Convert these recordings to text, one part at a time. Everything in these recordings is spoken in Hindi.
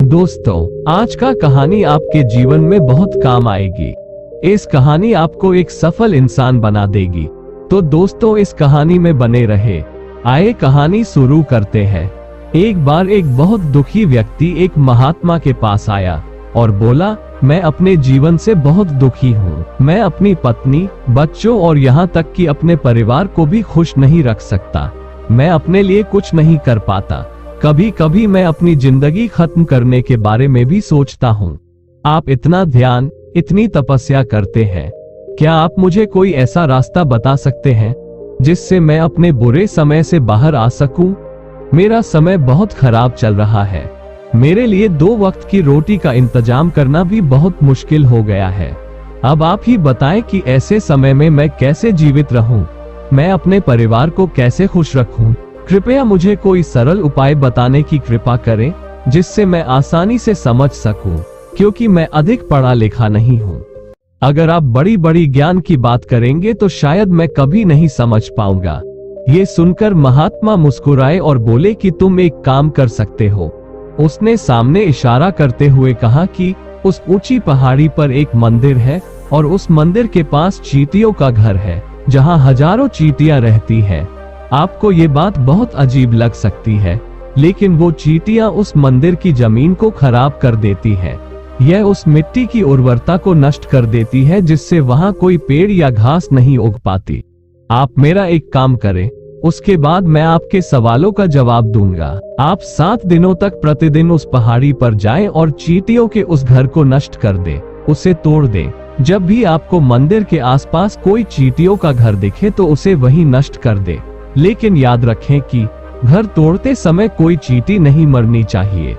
दोस्तों, आज का कहानी आपके जीवन में बहुत काम आएगी। इस कहानी आपको एक सफल इंसान बना देगी। तो दोस्तों, इस कहानी में बने रहे। आइए कहानी शुरू करते हैं। एक बार एक बहुत दुखी व्यक्ति एक महात्मा के पास आया और बोला, मैं अपने जीवन से बहुत दुखी हूँ। मैं अपनी पत्नी, बच्चों और यहाँ तक कि अपने परिवार को भी खुश नहीं रख सकता। मैं अपने लिए कुछ नहीं कर पाता। कभी कभी मैं अपनी जिंदगी खत्म करने के बारे में भी सोचता हूँ। आप इतना ध्यान, इतनी तपस्या करते हैं। क्या आप मुझे कोई ऐसा रास्ता बता सकते हैं जिससे मैं अपने बुरे समय से बाहर आ सकूं? मेरा समय बहुत खराब चल रहा है। मेरे लिए 2 वक्त की रोटी का इंतजाम करना भी बहुत मुश्किल हो गया है। अब आप ही बताएं कि ऐसे समय में मैं कैसे जीवित रहूं? मैं अपने परिवार को कैसे खुश रखूं? कृपया मुझे कोई सरल उपाय बताने की कृपा करें जिससे मैं आसानी से समझ सकूं, क्योंकि मैं अधिक पढ़ा लिखा नहीं हूं। अगर आप बड़ी बड़ी ज्ञान की बात करेंगे तो शायद मैं कभी नहीं समझ पाऊंगा। ये सुनकर महात्मा मुस्कुराए और बोले कि तुम एक काम कर सकते हो। उसने सामने इशारा करते हुए कहा कि उस ऊंची पहाड़ी पर एक मंदिर है और उस मंदिर के पास चींटियों का घर है जहां हजारों चींटियां रहती हैं। आपको ये बात बहुत अजीब लग सकती है, लेकिन वो चींटियां उस मंदिर की जमीन को खराब कर देती है। यह उस मिट्टी की उर्वरता को नष्ट कर देती है जिससे वहां कोई पेड़ या घास नहीं उग पाती। आप मेरा एक काम करें, उसके बाद मैं आपके सवालों का जवाब दूंगा। आप 7 दिनों तक प्रतिदिन उस पहाड़ी पर जाएं और चींटियों के उस घर को नष्ट कर दे, उसे तोड़ दे। जब भी आपको मंदिर के आसपास कोई चींटियों का घर दिखे तो उसे वहीं नष्ट कर दे। लेकिन याद रखें कि घर तोड़ते समय कोई चींटी नहीं मरनी चाहिए।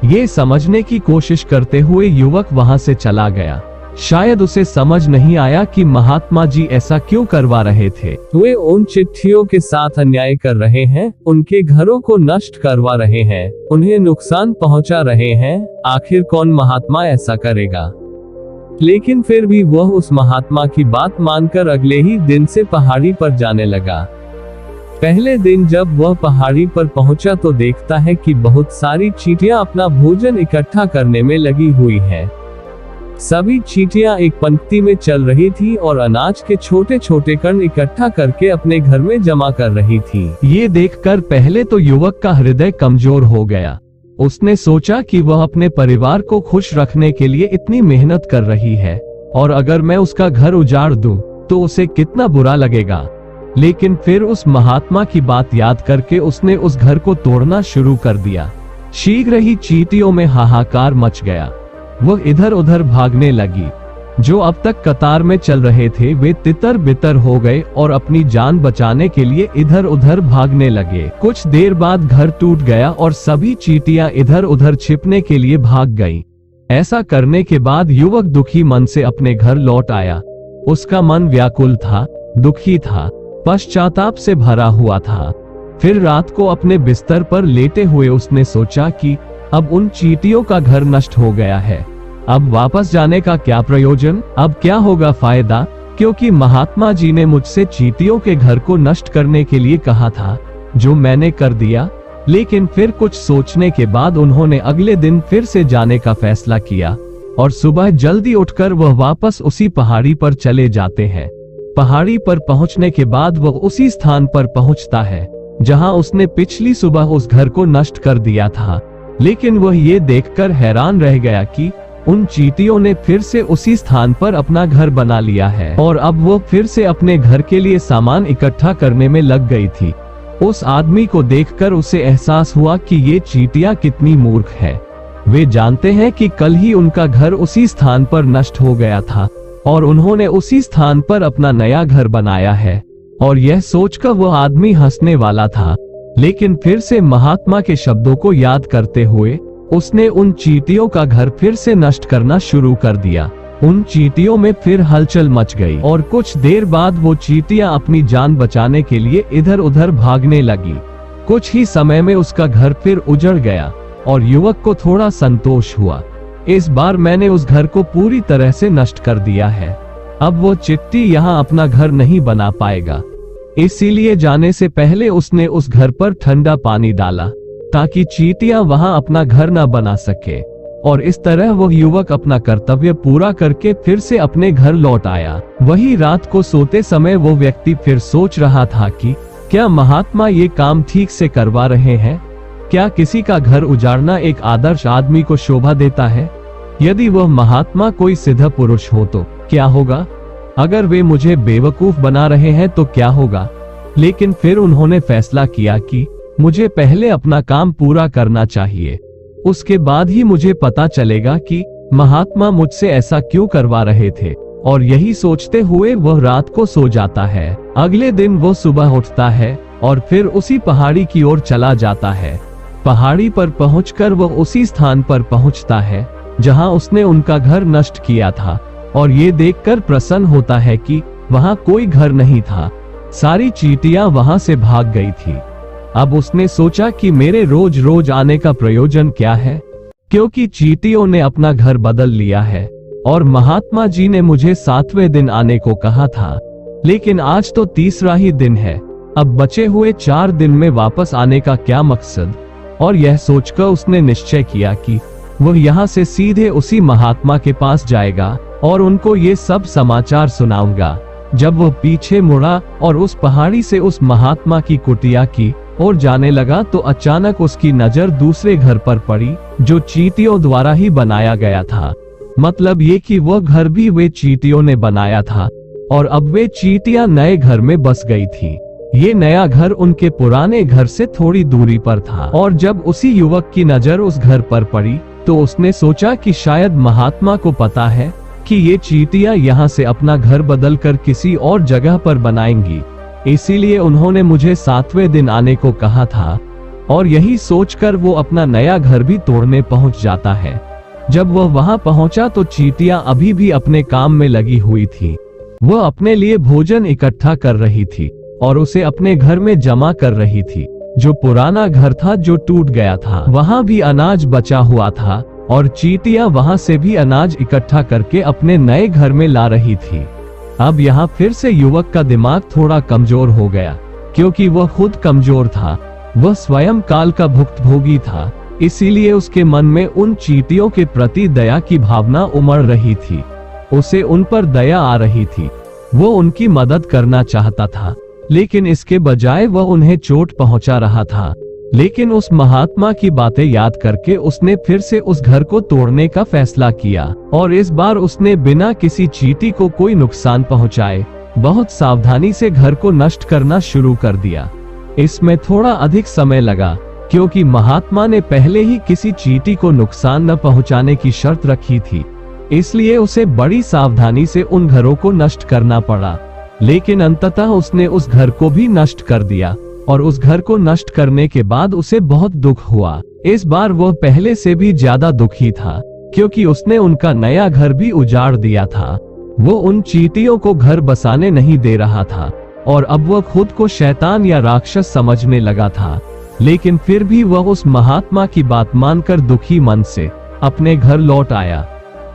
ये समझने की कोशिश करते हुए युवक वहां से चला गया। शायद उसे समझ नहीं आया कि महात्मा जी ऐसा क्यों करवा रहे थे। वे उन चिट्ठियों के साथ अन्याय कर रहे हैं, उनके घरों को नष्ट करवा रहे हैं, उन्हें नुकसान पहुंचा रहे हैं। आखिर कौन महात्मा ऐसा करेगा? लेकिन फिर भी वह उस महात्मा की बात मानकर अगले ही दिन से पहाड़ी पर जाने लगा। पहले दिन जब वह पहाड़ी पर पहुंचा तो देखता है कि बहुत सारी चींटियां अपना भोजन इकट्ठा करने में लगी हुई हैं। सभी चींटियां एक पंक्ति में चल रही थी और अनाज के छोटे छोटे कण इकट्ठा करके अपने घर में जमा कर रही थी। ये देखकर पहले तो युवक का हृदय कमजोर हो गया। उसने सोचा कि वह अपने परिवार को खुश रखने के लिए इतनी मेहनत कर रही है और अगर मैं उसका घर उजाड़ दूं तो उसे कितना बुरा लगेगा। लेकिन फिर उस महात्मा की बात याद करके उसने उस घर को तोड़ना शुरू कर दिया। शीघ्र ही चींटियों में हाहाकार मच गया। वह इधर उधर भागने लगी। जो अब तक कतार में चल रहे थे वे तितर बितर हो गए और अपनी जान बचाने के लिए इधर उधर भागने लगे। कुछ देर बाद घर टूट गया और सभी चींटियां इधर उधर छिपने के लिए भाग गईं। ऐसा करने के बाद युवक दुखी मन से अपने घर लौट आया। उसका मन व्याकुल था, दुखी था, पश्चाताप से भरा हुआ था। फिर रात को अपने बिस्तर पर लेटे हुए उसने सोचा कि अब उन चींटियों का घर नष्ट हो गया है। अब वापस जाने का क्या प्रयोजन? अब क्या होगा फायदा? क्योंकि महात्मा जी ने मुझसे चींटियों के घर को नष्ट करने के लिए कहा था, जो मैंने कर दिया। लेकिन फिर कुछ सोचने के बाद उन्होंने अगले दिन फिर से जाने का फैसला किया और सुबह जल्दी उठकर वह वापस उसी पहाड़ी पर चले जाते हैं। पहाड़ी पर पहुंचने के बाद वह उसी स्थान पर पहुंचता है जहां उसने पिछली सुबह उस घर को नष्ट कर दिया था। लेकिन वह ये देखकर हैरान रह गया कि उन चींटियों ने फिर से उसी स्थान पर अपना घर बना लिया है और अब वो फिर से अपने घर के लिए सामान इकट्ठा करने में लग गई थी। उस आदमी को देखकर उसे एहसास हुआ कि ये चींटियां कितनी मूर्ख है। वे जानते हैं कि कल ही उनका घर उसी स्थान पर नष्ट हो गया था और उन्होंने उसी स्थान पर अपना नया घर बनाया है। और यह सोचकर वह आदमी हंसने वाला था, लेकिन फिर से महात्मा के शब्दों को याद करते हुए उसने उन चींटियों का घर फिर से नष्ट करना शुरू कर दिया। उन चींटियों में फिर हलचल मच गई और कुछ देर बाद वो चींटियां अपनी जान बचाने के लिए इधर उधर भागने लगी। कुछ ही समय में उसका घर फिर उजड़ गया और युवक को थोड़ा संतोष हुआ। इस बार मैंने उस घर को पूरी तरह से नष्ट कर दिया है। अब वो चिट्टी यहाँ अपना घर नहीं बना पाएगा। इसीलिए जाने से पहले उसने उस घर पर ठंडा पानी डाला ताकि चींटियां वहां अपना घर न बना सके। और इस तरह वह युवक अपना कर्तव्य पूरा करके फिर से अपने घर लौट आया। वही रात को सोते समय वो व्यक्ति फिर सोच रहा था कि क्या महात्मा ये काम ठीक से करवा रहे हैं? क्या किसी का घर उजाड़ना एक आदर्श आदमी को शोभा देता है? यदि वह महात्मा कोई सिद्ध पुरुष हो तो क्या होगा? अगर वे मुझे बेवकूफ बना रहे हैं तो क्या होगा? लेकिन फिर उन्होंने फैसला किया कि मुझे पहले अपना काम पूरा करना चाहिए, उसके बाद ही मुझे पता चलेगा कि महात्मा मुझसे ऐसा क्यों करवा रहे थे। और यही सोचते हुए वह रात को सो जाता है। अगले दिन वो सुबह उठता है और फिर उसी पहाड़ी की ओर चला जाता है। पहाड़ी पर पहुंचकर वह उसी स्थान पर पहुंचता है जहां उसने उनका घर नष्ट किया था, और ये देखकर प्रसन्न होता है कि वहां कोई घर नहीं था। सारी चींटियां वहां से भाग गई थी। अब उसने सोचा कि मेरे रोज रोज आने का प्रयोजन क्या है, क्योंकि चींटियों ने अपना घर बदल लिया है और महात्मा जी ने मुझे 7वें दिन आने को कहा था, लेकिन आज तो तीसरा ही दिन है। अब बचे हुए 4 दिन में वापस आने का क्या मकसद? और यह सोचकर उसने निश्चय किया कि वह यहाँ से सीधे उसी महात्मा के पास जाएगा और उनको ये सब समाचार सुनाऊंगा। जब वह पीछे मुड़ा और उस पहाड़ी से उस महात्मा की कुटिया की और जाने लगा तो अचानक उसकी नजर दूसरे घर पर पड़ी जो चींटियों द्वारा ही बनाया गया था। मतलब ये कि वह घर भी वे चींटियों ने बनाया था और अब वे चींटियां नए घर में बस गई थी। ये नया घर उनके पुराने घर से थोड़ी दूरी पर था और जब उसी युवक की नजर उस घर पर पड़ी तो उसने सोचा कि शायद महात्मा को पता है कि ये चींटियां यहाँ से अपना घर बदलकर किसी और जगह पर बनाएंगी, इसीलिए उन्होंने मुझे 7वें दिन आने को कहा था। और यही सोचकर वो अपना नया घर भी तोड़ने पहुंच जाता है। जब वह वहां पहुंचा तो चींटियां अभी भी अपने काम में लगी हुई थी। वह अपने लिए भोजन इकट्ठा कर रही थी और उसे अपने घर में जमा कर रही थी। जो पुराना घर था जो टूट गया था, वहां भी अनाज बचा हुआ था और चींटियां वहां से भी अनाज इकट्ठा करके अपने नए घर में ला रही थी। अब यहाँ फिर से युवक का दिमाग थोड़ा कमजोर हो गया, क्योंकि वह खुद कमजोर था। वह स्वयं काल का भुक्तभोगी था, इसीलिए उसके मन में उन चींटियों के प्रति दया की भावना उमड़ रही थी। उसे उन पर दया आ रही थी। वो उनकी मदद करना चाहता था, लेकिन इसके बजाय वह उन्हें चोट पहुंचा रहा था। लेकिन उस महात्मा की बातें याद करके उसने फिर से उस घर को तोड़ने का फैसला किया और इस बार उसने बिना किसी चींटी को कोई नुकसान पहुंचाए बहुत सावधानी से घर को नष्ट करना शुरू कर दिया। इसमें थोड़ा अधिक समय लगा, क्योंकि महात्मा ने पहले ही किसी चींटी को नुकसान न पहुंचाने की शर्त रखी थी, इसलिए उसे बड़ी सावधानी से उन घरों को नष्ट करना पड़ा। लेकिन अंततः उसने उस घर को भी नष्ट कर दिया और उस घर को नष्ट करने के बाद उसे बहुत दुख हुआ। इस बार वह पहले से भी ज्यादा दुखी था, क्योंकि उसने उनका नया घर भी उजाड़ दिया था। वो उन चींटियों को घर बसाने नहीं दे रहा था और अब वह खुद को शैतान या राक्षस समझने लगा था। लेकिन फिर भी वह उस महात्मा की बात मानकर दुखी मन से अपने घर लौट आया।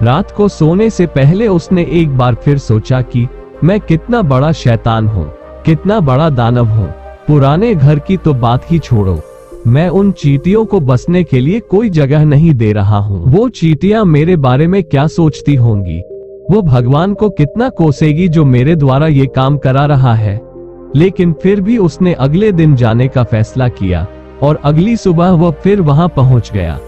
रात को सोने से पहले उसने एक बार फिर सोचा कि मैं कितना बड़ा शैतान हूँ, कितना बड़ा दानव हूँ। पुराने घर की तो बात ही छोड़ो, मैं उन चींटियों को बसने के लिए कोई जगह नहीं दे रहा हूँ। वो चींटियां मेरे बारे में क्या सोचती होंगी? वो भगवान को कितना कोसेगी जो मेरे द्वारा ये काम करा रहा है। लेकिन फिर भी उसने अगले दिन जाने का फैसला किया और अगली सुबह वह फिर वहां पहुंच गया।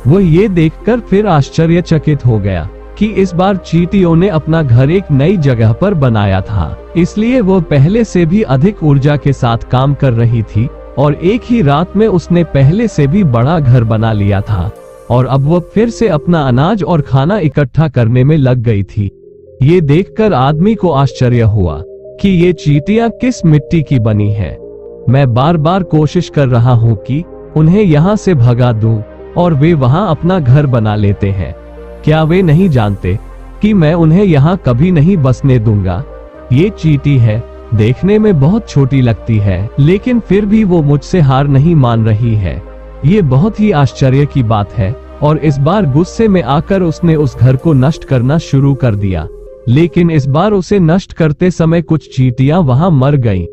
वह ये देखकर फिर आश्चर्यचकित हो गया कि इस बार चींटियों ने अपना घर एक नई जगह पर बनाया था, इसलिए वो पहले से भी अधिक ऊर्जा के साथ काम कर रही थी और एक ही रात में उसने पहले से भी बड़ा घर बना लिया था और अब वो फिर से अपना अनाज और खाना इकट्ठा करने में लग गई थी। ये देखकर आदमी को आश्चर्य हुआ कि ये चींटियां किस मिट्टी की बनी है। मैं बार बार कोशिश कर रहा हूँ कि उन्हें यहाँ से भगा दूं और वे वहाँ अपना घर बना लेते हैं। क्या वे नहीं जानते कि मैं उन्हें यहाँ कभी नहीं बसने दूंगा? ये चींटी है, देखने में बहुत छोटी लगती है, लेकिन फिर भी वो मुझसे हार नहीं मान रही है। ये बहुत ही आश्चर्य की बात है। और इस बार गुस्से में आकर उसने उस घर को नष्ट करना शुरू कर दिया। लेकिन इस बार उसे नष्ट करते समय कुछ चींटियां वहां मर गईं,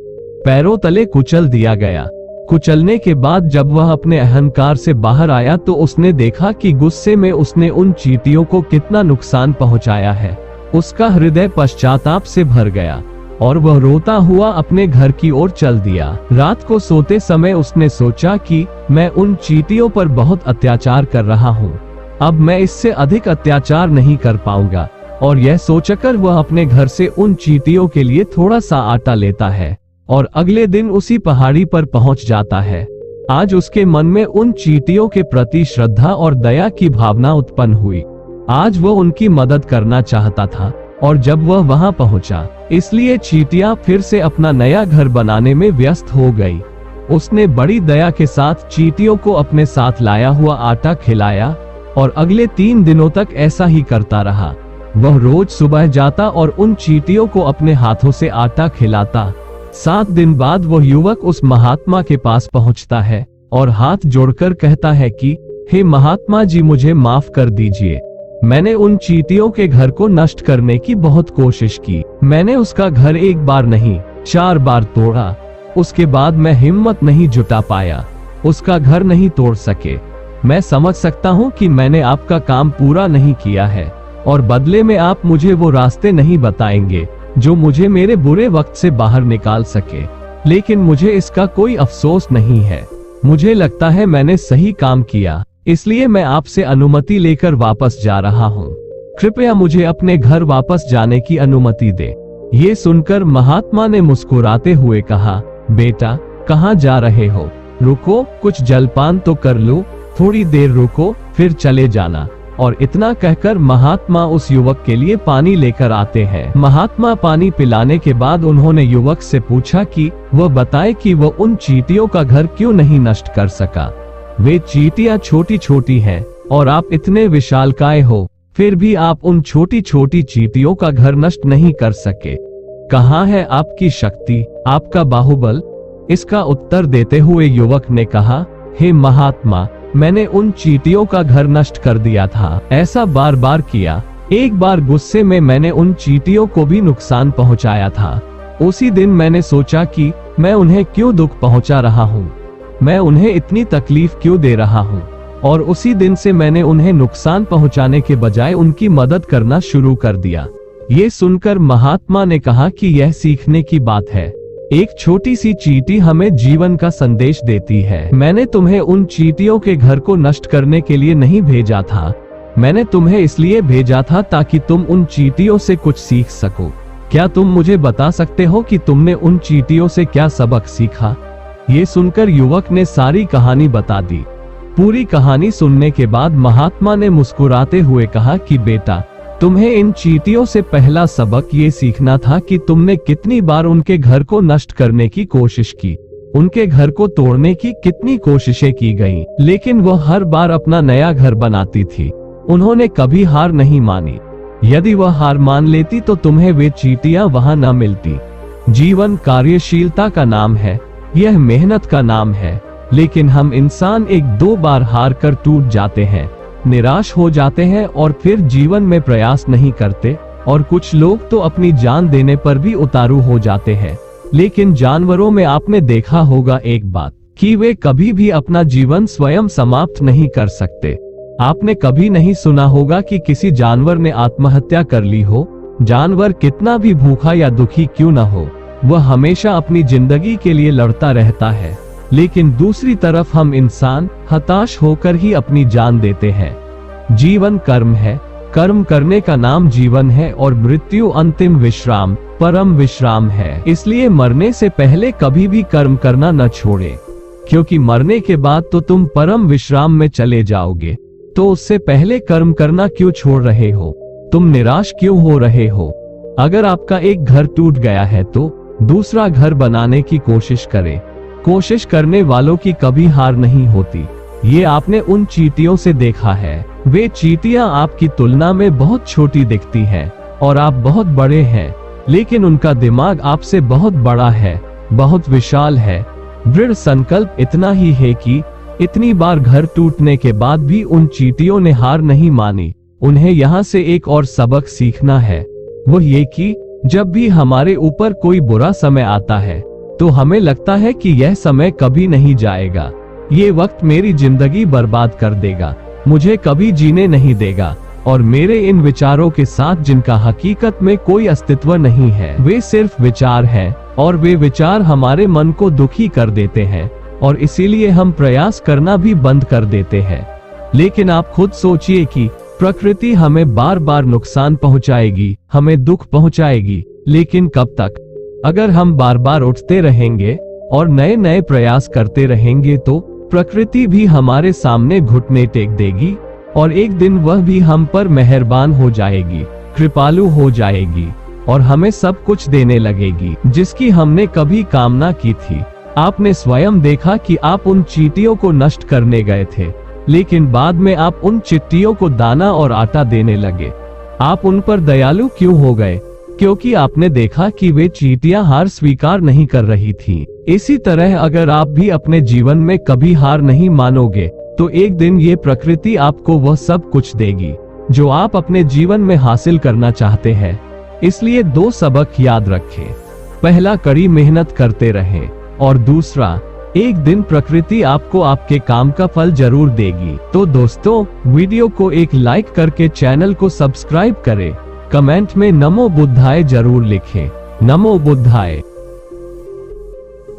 पैरों तले कुचल दिया गया। कुचलने के बाद जब वह अपने अहंकार से बाहर आया तो उसने देखा कि गुस्से में उसने उन चींटियों को कितना नुकसान पहुंचाया है। उसका हृदय पश्चाताप से भर गया और वह रोता हुआ अपने घर की ओर चल दिया। रात को सोते समय उसने सोचा कि मैं उन चींटियों पर बहुत अत्याचार कर रहा हूँ, अब मैं इससे अधिक अत्याचार नहीं कर पाऊंगा। और यह सोचकर वह अपने घर से उन चींटियों के लिए थोड़ा सा आटा लेता है और अगले दिन उसी पहाड़ी पर पहुंच जाता है। आज उसके मन में उन चींटियों के प्रति श्रद्धा और दया की भावना उत्पन्न हुई। आज वह उनकी मदद करना चाहता था और जब वह वहां पहुंचा, इसलिए चींटियां फिर से अपना नया घर बनाने में व्यस्त हो गई। उसने बड़ी दया के साथ चींटियों को अपने साथ लाया हुआ आटा खिलाया और अगले 3 दिनों तक ऐसा ही करता रहा। वह रोज सुबह जाता और उन चींटियों को अपने हाथों से आटा खिलाता। 7 दिन बाद वह युवक उस महात्मा के पास पहुंचता है और हाथ जोड़कर कहता है कि हे महात्मा जी, मुझे माफ कर दीजिए। मैंने उन चींटियों के घर को नष्ट करने की बहुत कोशिश की। मैंने उसका घर 1 बार नहीं 4 बार तोड़ा। उसके बाद मैं हिम्मत नहीं जुटा पाया, उसका घर नहीं तोड़ सके। मैं समझ सकता हूँ कि मैंने आपका काम पूरा नहीं किया है और बदले में आप मुझे वो रास्ते नहीं बताएंगे जो मुझे मेरे बुरे वक्त से बाहर निकाल सके। लेकिन मुझे इसका कोई अफसोस नहीं है। मुझे लगता है मैंने सही काम किया, इसलिए मैं आपसे अनुमति लेकर वापस जा रहा हूँ। कृपया मुझे अपने घर वापस जाने की अनुमति दे। ये सुनकर महात्मा ने मुस्कुराते हुए कहा, बेटा, कहाँ जा रहे हो? रुको, कुछ जलपान तो कर लो। थोड़ी देर रुको, फिर चले जाना। और इतना कहकर महात्मा उस युवक के लिए पानी लेकर आते हैं। महात्मा पानी पिलाने के बाद उन्होंने युवक से पूछा कि वह बताए कि वह उन चींटियों का घर क्यों नहीं नष्ट कर सका। वे चींटियां छोटी छोटी हैं और आप इतने विशालकाय हो, फिर भी आप उन छोटी छोटी चींटियों का घर नष्ट नहीं कर सके। कहाँ है आपकी शक्ति, आपका बाहुबल? इसका उत्तर देते हुए युवक ने कहा, हे महात्मा, मैंने उन चींटियों का घर नष्ट कर दिया था। ऐसा बार बार किया। एक बार गुस्से में मैंने उन चींटियों को भी नुकसान पहुंचाया था। उसी दिन मैंने सोचा कि मैं उन्हें क्यों दुख पहुंचा रहा हूं, मैं उन्हें इतनी तकलीफ क्यों दे रहा हूं। और उसी दिन से मैंने उन्हें नुकसान पहुंचाने के बजाय उनकी मदद करना शुरू कर दिया। ये सुनकर महात्मा ने कहा कि यह सीखने की बात है। एक छोटी सी चींटी हमें जीवन का संदेश देती है। मैंने तुम्हें उन चींटियों के घर को नष्ट करने के लिए नहीं भेजा था, मैंने तुम्हें इसलिए भेजा था ताकि तुम उन चींटियों से कुछ सीख सको। क्या तुम मुझे बता सकते हो कि तुमने उन चींटियों से क्या सबक सीखा? ये सुनकर युवक ने सारी कहानी बता दी। पूरी कहानी सुनने के बाद महात्मा ने मुस्कुराते हुए कहा कि बेटा, तुम्हें इन चींटियों से पहला सबक ये सीखना था कि तुमने कितनी बार उनके घर को नष्ट करने की कोशिश की, उनके घर को तोड़ने की कितनी कोशिशें की गईं, लेकिन वह हर बार अपना नया घर बनाती थी। उन्होंने कभी हार नहीं मानी। यदि वह हार मान लेती तो तुम्हें वे चींटियां वहां न मिलती। जीवन कार्यशीलता का नाम है, यह मेहनत का नाम है, लेकिन हम इंसान 1-2 बार हार कर टूट जाते हैं, निराश हो जाते हैं और फिर जीवन में प्रयास नहीं करते। और कुछ लोग तो अपनी जान देने पर भी उतारू हो जाते हैं। लेकिन जानवरों में आपने देखा होगा एक बात, कि वे कभी भी अपना जीवन स्वयं समाप्त नहीं कर सकते। आपने कभी नहीं सुना होगा कि किसी जानवर ने आत्महत्या कर ली हो। जानवर कितना भी भूखा या दुखी क्यों न हो, वह हमेशा अपनी जिंदगी के लिए लड़ता रहता है। लेकिन दूसरी तरफ हम इंसान हताश होकर ही अपनी जान देते हैं। जीवन कर्म है, कर्म करने का नाम जीवन है और मृत्यु अंतिम विश्राम, परम विश्राम है। इसलिए मरने से पहले कभी भी कर्म करना न छोड़े, क्योंकि मरने के बाद तो तुम परम विश्राम में चले जाओगे। तो उससे पहले कर्म करना क्यों छोड़ रहे हो? तुम निराश क्यों हो रहे हो? अगर आपका एक घर टूट गया है तो दूसरा घर बनाने की कोशिश करें। कोशिश करने वालों की कभी हार नहीं होती। ये आपने उन चींटियों से देखा है। वे चींटियां आपकी तुलना में बहुत छोटी दिखती हैं और आप बहुत बड़े हैं, लेकिन उनका दिमाग आपसे बहुत बड़ा है, बहुत विशाल है। दृढ़ संकल्प इतना ही है कि इतनी बार घर टूटने के बाद भी उन चींटियों ने हार नहीं मानी। उन्हें यहाँ से एक और सबक सीखना है, वो ये कि जब भी हमारे ऊपर कोई बुरा समय आता है, तो हमें लगता है कि यह समय कभी नहीं जाएगा, ये वक्त मेरी जिंदगी बर्बाद कर देगा, मुझे कभी जीने नहीं देगा, और मेरे इन विचारों के साथ जिनका हकीकत में कोई अस्तित्व नहीं है, वे सिर्फ विचार हैं, और वे विचार हमारे मन को दुखी कर देते हैं, और इसीलिए हम प्रयास करना भी बंद कर देते हैं। लेकिन आप खुद सोचिए कि प्रकृति हमें बार बार नुकसान पहुंचाएगी, हमें दुख पहुंचाएगी, लेकिन कब तक? अगर हम बार बार उठते रहेंगे और नए नए प्रयास करते रहेंगे तो प्रकृति भी हमारे सामने घुटने टेक देगी, और एक दिन वह भी हम पर मेहरबान हो जाएगी, कृपालु हो जाएगी, और हमें सब कुछ देने लगेगी जिसकी हमने कभी कामना की थी। आपने स्वयं देखा कि आप उन चींटियों को नष्ट करने गए थे, लेकिन बाद में आप उन चिट्टियों को दाना और आटा देने लगे। आप उन पर दयालु क्यों हो गए? क्योंकि आपने देखा कि वे चींटियां हार स्वीकार नहीं कर रही थीं। इसी तरह अगर आप भी अपने जीवन में कभी हार नहीं मानोगे तो एक दिन ये प्रकृति आपको वह सब कुछ देगी जो आप अपने जीवन में हासिल करना चाहते हैं। इसलिए 2 सबक याद रखें। पहला, कड़ी मेहनत करते रहें, और दूसरा, एक दिन प्रकृति आपको आपके काम का फल जरूर देगी। तो दोस्तों, वीडियो को एक लाइक करके चैनल को सब्सक्राइब करें, कमेंट में नमो बुद्धाय जरूर लिखें। नमो बुद्धाय।